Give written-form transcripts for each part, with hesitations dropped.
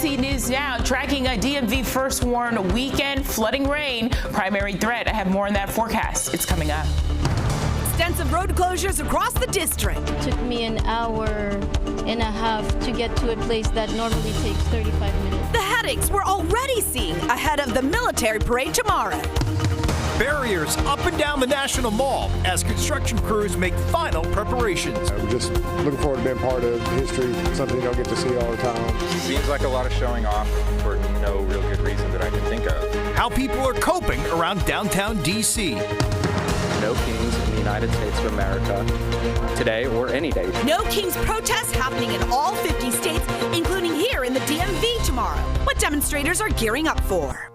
DC News Now, tracking a DMV first warn weekend flooding rain. Primary threat. I have more on that forecast. It's coming up. Extensive road closures across the district. It took me an hour and a half to get to a place that normally takes 35 minutes. The headaches we're already seeing ahead of the military parade tomorrow. Barriers up and down the National Mall as construction crews make final preparations. We're just looking forward to being part of history, something you don't get to see all the time. Seems like a lot of showing off for no real good reason that I can think of. How people are coping around downtown D.C. No kings in the United States of America today or any day. No Kings protests happening in all 50 states, including here in the DMV tomorrow. What demonstrators are gearing up for.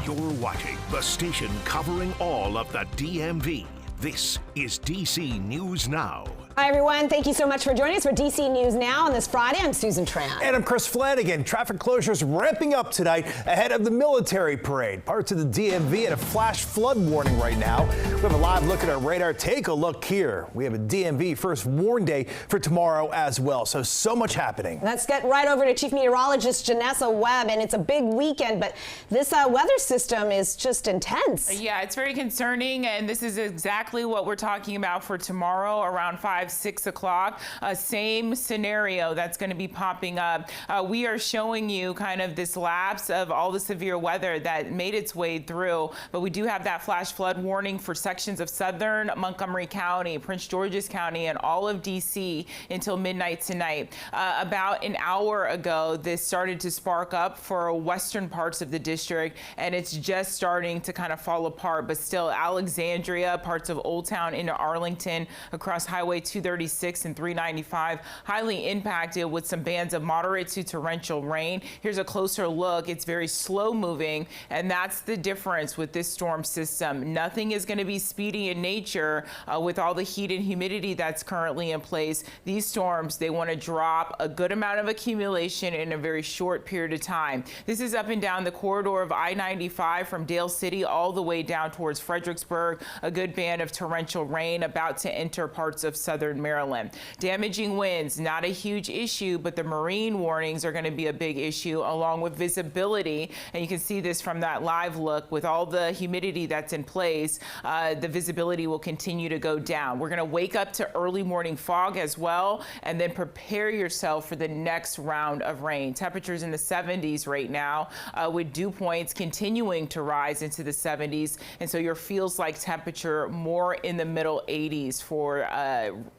You're watching the station covering all of the DMV. This is DC News Now. Hi, everyone. Thank you so much for joining us for DC News Now on this Friday. I'm Susan Tran. And I'm Chris Flanagan. Traffic closures ramping up tonight ahead of the military parade. Parts of the DMV and a flash flood warning right now. We have a live look at our radar. Take a look here. We have a DMV first warn day for tomorrow as well. So much happening. Let's get right over to Chief Meteorologist Janessa Webb. And it's a big weekend, but this weather system is just intense. Yeah, it's very concerning. And this is exactly what we're talking about for tomorrow around 5-6 o'clock. Same scenario that's going to be popping up. We are showing you kind of this lapse of all the severe weather that made its way through, but we do have that flash flood warning for sections of southern Montgomery County, Prince George's County, and all of DC until midnight tonight. About an hour ago, this started to spark up for western parts of the district, and it's just starting to kind of fall apart, but still Alexandria, parts of Old Town into Arlington, across Highway 236 and 395, highly impacted with some bands of moderate to torrential rain. Here's a closer look. It's very slow moving, and that's the difference with this storm system. Nothing is going to be speedy in nature with all the heat and humidity that's currently in place. These storms, they want to drop a good amount of accumulation in a very short period of time. This is up and down the corridor of I-95 from Dale City all the way down towards Fredericksburg. A good band of torrential rain about to enter parts of southern Maryland. Damaging winds, not a huge issue, but the marine warnings are going to be a big issue, along with visibility. And you can see this from that live look with all the humidity that's in place. The visibility will continue to go down. We're going to wake up to early morning fog as well, and then prepare yourself for the next round of rain. Temperatures in the 70s right now, with dew points continuing to rise into the 70s. And so your feels like temperature more in the middle 80s for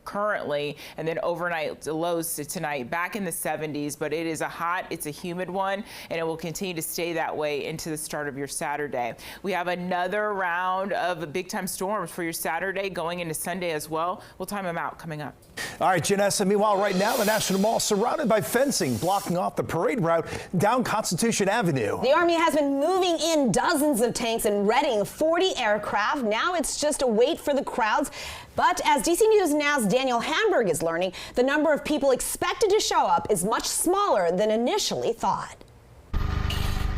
currently, and then overnight lows to tonight back in the 70s, but it is a hot, it's a humid one, and it will continue to stay that way into the start of your Saturday. We have another round of big time storms for your Saturday going into Sunday as well. We'll time them out coming up. All right, Janessa, meanwhile, right now, the National Mall surrounded by fencing, blocking off the parade route down Constitution Avenue. The Army has been moving in dozens of tanks and readying 40 aircraft. Now it's just a wait for the crowds. But as DC News Now's Daniel Hamburg is learning, the number of people expected to show up is much smaller than initially thought.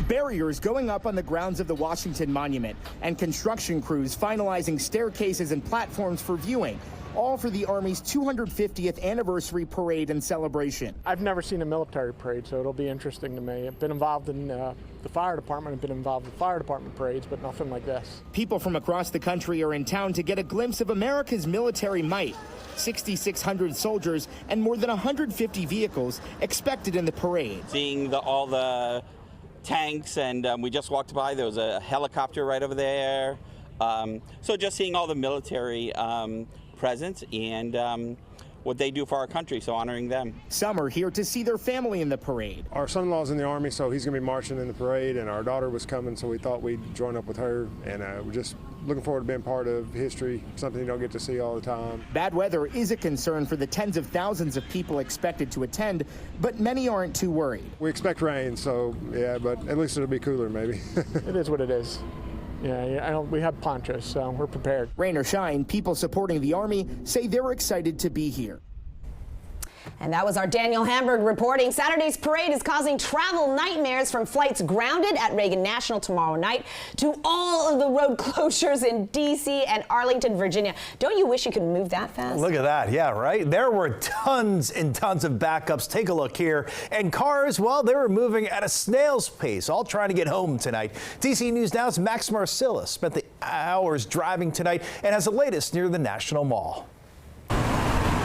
Barriers going up on the grounds of the Washington Monument, and construction crews finalizing staircases and platforms for viewing, all for the Army's 250th anniversary parade and celebration. I've never seen a military parade, so it'll be interesting to me. I've been involved in the fire department, I've been involved in fire department parades, but nothing like this. People from across the country are in town to get a glimpse of America's military might. 6,600 soldiers and more than 150 vehicles expected in the parade. Seeing all the tanks, and we just walked by, there was a helicopter right over there. So just seeing all the military presence and what they do for our country, so honoring them. Some are here to see their family in the parade. Our son-in-law's in the Army, so he's going to be marching in the parade, and our daughter was coming, so we thought we'd join up with her, and we're just looking forward to being part of history, something you don't get to see all the time. Bad weather is a concern for the tens of thousands of people expected to attend, but many aren't too worried. We expect rain, so yeah, but at least it'll be cooler maybe. It is what it is. Yeah, we have ponchos, so we're prepared. Rain or shine, people supporting the Army say they're excited to be here. And that was our Daniel Hamburg reporting. Saturday's parade is causing travel nightmares, from flights grounded at Reagan National tomorrow night to all of the road closures in D.C. and Arlington, Virginia. Don't you wish you could move that fast? Look at that. Yeah, right. There were tons and tons of backups. Take a look here. And cars, well, they were moving at a snail's pace, all trying to get home tonight. DC News Now's Max Marcilla spent the hours driving tonight and has the latest near the National Mall.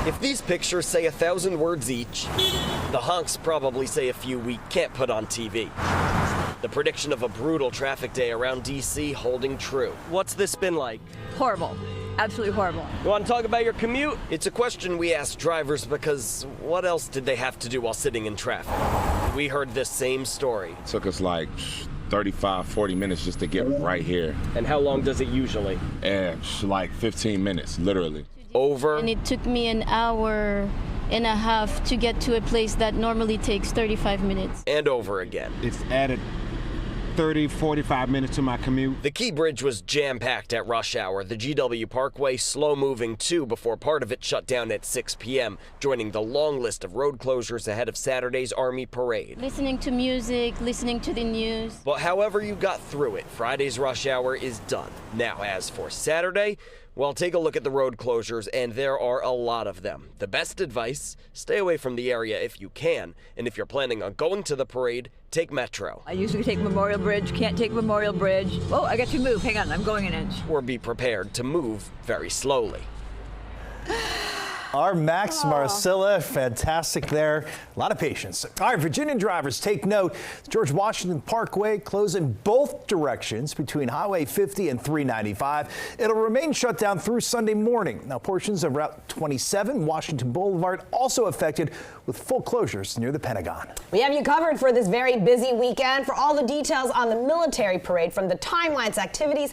If these pictures say 1,000 words each, the honks probably say a few we can't put on TV. The prediction of a brutal traffic day around D.C. holding true. What's this been like? Horrible. Absolutely horrible. You want to talk about your commute? It's a question we ask drivers because what else did they have to do while sitting in traffic? We heard this same story. It took us like 35, 40 minutes just to get right here. And how long does it usually? Like 15 minutes, literally. Over. And it took me an hour and a half to get to a place that normally takes 35 minutes. And over again. It's added 30, 45 minutes to my commute. The Key Bridge was jam-packed at rush hour. The GW Parkway slow-moving too before part of it shut down at 6 p.m., joining the long list of road closures ahead of Saturday's Army Parade. Listening to music, listening to the news. But however you got through it, Friday's rush hour is done. Now, as for Saturday, well, take a look at the road closures, and there are a lot of them. The best advice, stay away from the area if you can, and if you're planning on going to the parade, take Metro. I usually take Memorial Bridge, can't take Memorial Bridge. Oh, I got to move, hang on, I'm going an inch. Or be prepared to move very slowly. Our Max Marcilla, fantastic there. A lot of patience. All right, Virginian drivers, take note. George Washington Parkway closed in both directions between Highway 50 and 395. It'll remain shut down through Sunday morning. Now, portions of Route 27, Washington Boulevard, also affected with full closures near the Pentagon. We have you covered for this very busy weekend. For all the details on the military parade, from the timelines, activities,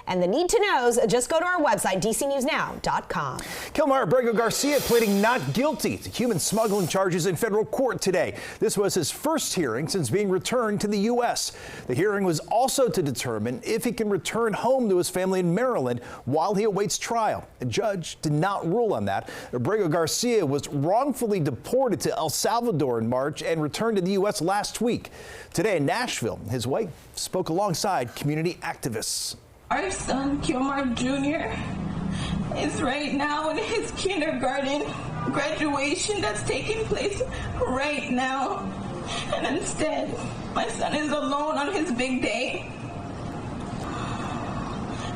and the need-to-knows, just go to our website, dcnewsnow.com. Kilmar Abrego Garcia pleading not guilty to human smuggling charges in federal court today. This was his first hearing since being returned to the U.S. The hearing was also to determine if he can return home to his family in Maryland while he awaits trial. The judge did not rule on that. Abrego Garcia was wrongfully deported to El Salvador in March and returned to the U.S. last week. Today in Nashville, his wife spoke alongside community activists. Our son, Kilmar Jr., is right now in his kindergarten graduation that's taking place right now. And instead, my son is alone on his big day.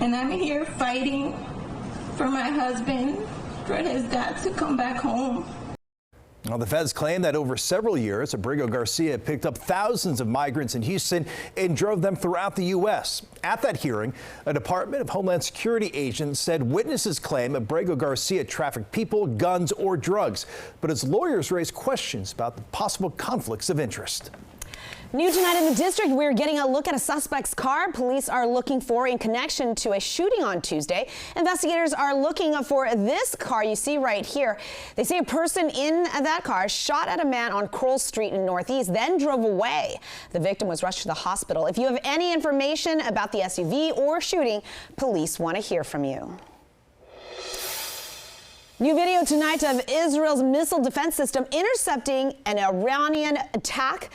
And I'm here fighting for my husband, for his dad to come back home. Well, the feds claim that over several years, Abrego Garcia picked up thousands of migrants in Houston and drove them throughout the U.S. At that hearing, a Department of Homeland Security agent said witnesses claim Abrego Garcia trafficked people, guns, or drugs. But his lawyers raised questions about the possible conflicts of interest. New tonight in the district, we're getting a look at a suspect's car police are looking for in connection to a shooting on Tuesday. Investigators are looking for this car you see right here. They say a person in that car shot at a man on Kroll Street in Northeast, then drove away. The victim was rushed to the hospital. If you have any information about the SUV or shooting, police want to hear from you. New video tonight of Israel's missile defense system intercepting an Iranian attack.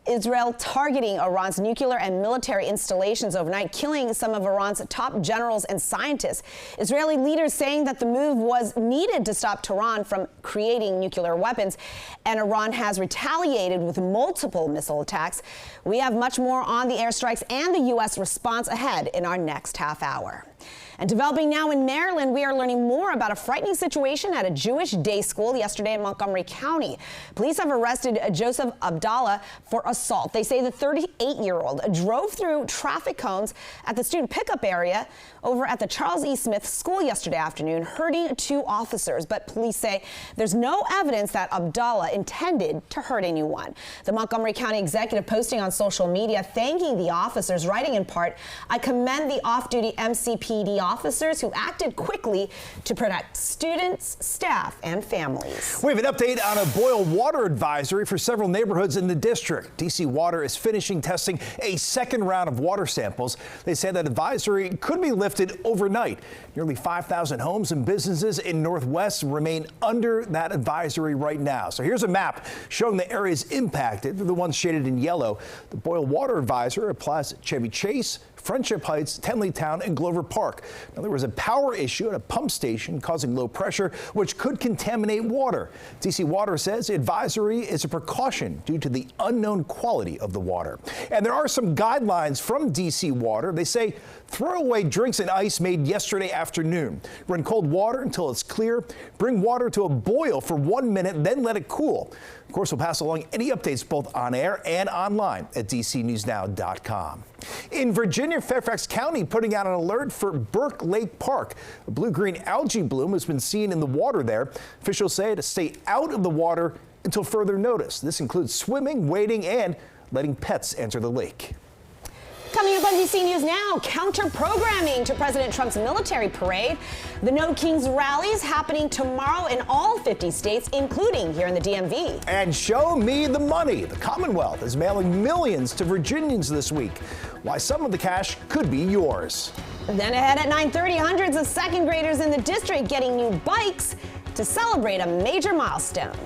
Israel targeting Iran's nuclear and military installations overnight, killing some of Iran's top generals and scientists. Israeli leaders saying that the move was needed to stop Tehran from creating nuclear weapons, and Iran has retaliated with multiple missile attacks. We have much more on the airstrikes and the U.S. response ahead in our next half hour. And developing now in Maryland, we are learning more about a frightening situation at a Jewish day school yesterday in Montgomery County. Police have arrested Joseph Abdallah for assault. They say the 38-year-old drove through traffic cones at the student pickup area over at the Charles E. Smith School yesterday afternoon, hurting two officers. But police say there's no evidence that Abdallah intended to hurt anyone. The Montgomery County executive posting on social media thanking the officers, writing in part, "I commend the off-duty MCPD officers who acted quickly to protect students, staff, and families. We have an update on a boil water advisory for several neighborhoods in the district. DC Water is finishing testing a second round of water samples. They say that advisory could be lifted overnight. Nearly 5,000 homes and businesses in Northwest remain under that advisory right now. So here's a map showing the areas impacted, the ones shaded in yellow. The boil water advisory applies to Chevy Chase, Friendship Heights, Tenleytown, and Glover Park. Now, there was a power issue at a pump station causing low pressure, which could contaminate water. DC Water says the advisory is a precaution due to the unknown quality of the water. And there are some guidelines from DC Water. They say throw away drinks and ice made yesterday afternoon. Run cold water until it's clear. Bring water to a boil for 1 minute, then let it cool. Of course, we'll pass along any updates both on air and online at DCNewsNow.com. In Virginia, Fairfax County putting out an alert for Burke Lake Park. A blue-green algae bloom has been seen in the water there. Officials say to stay out of the water until further notice. This includes swimming, wading, and letting pets enter the lake. Coming up on DC News Now, counter-programming to President Trump's military parade. The No Kings rally is happening tomorrow in all 50 states, including here in the DMV. And show me the money. The Commonwealth is mailing millions to Virginians this week. Why some of the cash could be yours. Then ahead at 9:30, hundreds of second graders in the district getting new bikes to celebrate a major milestone.